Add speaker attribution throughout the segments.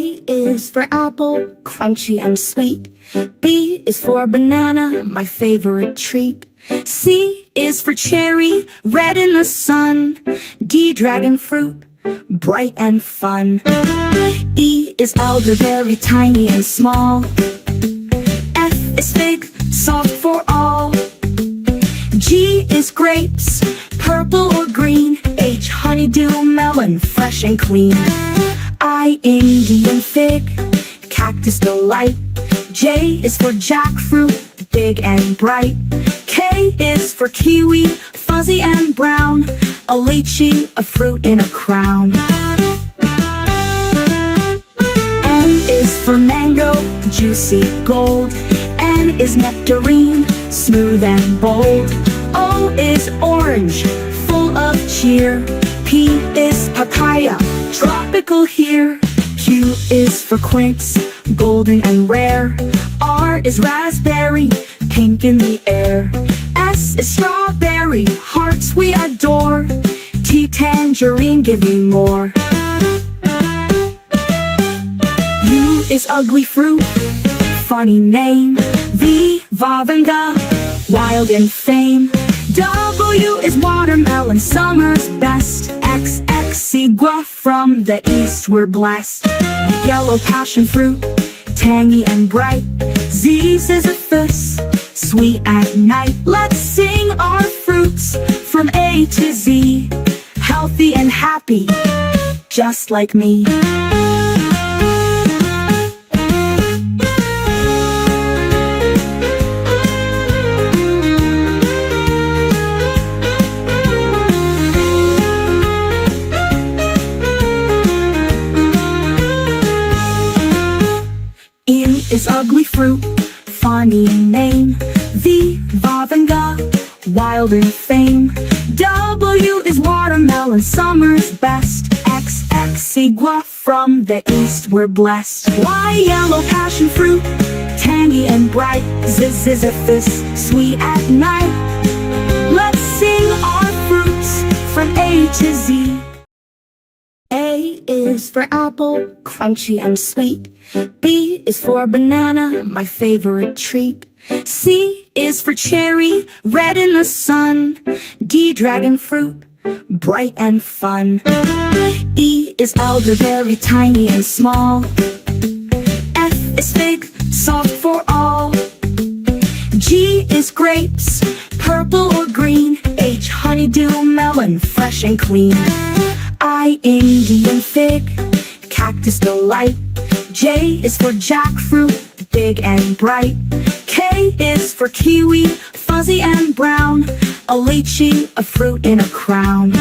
Speaker 1: A is for apple, crunchy and sweet. B is for banana, my favorite treat. C is for cherry, red in the sun. D, dragon fruit, bright and fun. E is elderberry, tiny and small. F is fig, soft for all. G is grapes, purple or green. H, honeydew melon, fresh and clean. I, Indian fig, cactus delight. J is for jackfruit, big and bright. K is for kiwi, fuzzy and brown. A lychee, a fruit in a crown. M is for mango, juicy gold. N is nectarine, smooth and bold. O is orange, full of cheer. P is papaya, tropical here. Q is for quince, golden and rare. R is raspberry, pink in the air. S is strawberry, hearts we adore. T, tangerine, give me more. U is ugly fruit, funny name. V, vavanga, wild in fame. W is watermelon, summer's best. X, exigua, from the east we're blessed. Yellow passion fruit, tangy and bright. Z, ziziphus, sweet at night. Let's sing our fruits from A to Z. Healthy and happy, just like me. N is ugly fruit, funny name. V, vavanga, wild in fame. W is watermelon, summer's best. X, exigua, from the east we're blessed. Y, yellow passion fruit, tangy and bright. Z, ziziphus, sweet at night. Let's sing our fruits from A to Z. A is for apple, crunchy and sweet. B is for banana, my favorite treat. C is for cherry, red in the sun. D, dragon fruit, bright and fun. E is elderberry, tiny and small. F is fig, soft for all. G is grapes, purple or green. H, honeydew melon, fresh and clean. I, Indian fig, cactus delight. J is for jackfruit, big and bright. K is for kiwi, fuzzy and brown. A lychee, a fruit in a crown.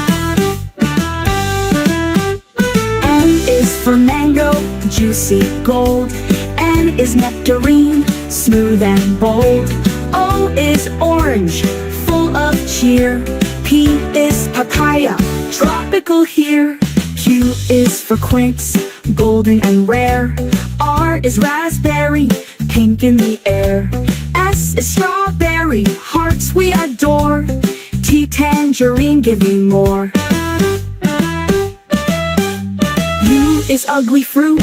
Speaker 1: M is for mango, juicy gold. N is nectarine, smooth and bold. O is orange, full of cheer. P is papaya, tropical here. Q is for quince, golden and rare. R is raspberry, pink in the air. S is strawberry, hearts we adore. T, tangerine, give me more. U is ugly fruit,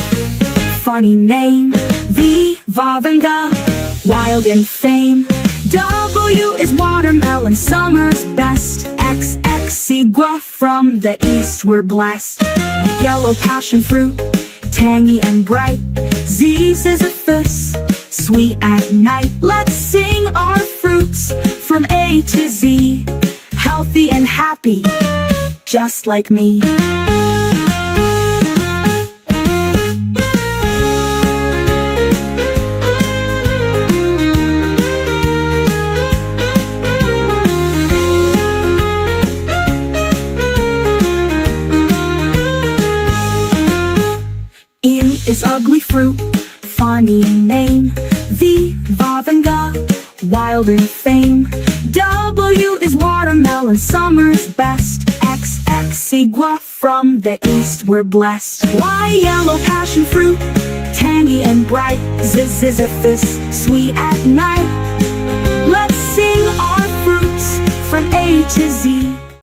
Speaker 1: funny name. V, vavanga, wild in fame. W is watermelon, summer's best. X, exigua, from the east we're blessed. Yellow passion fruit, tangy and bright. Z, ziziphus, sweet at night. Let's sing our fruits from A to Z. Healthy and happy, just like me. N is ugly fruit, funny name. V, vavanga, wild in fame. W is watermelon, summer's best. X, exigua, from the east we're blessed. Y, yellow passion fruit, tangy and bright. Z, ziziphus, sweet at night. Let's sing our fruits from A to Z.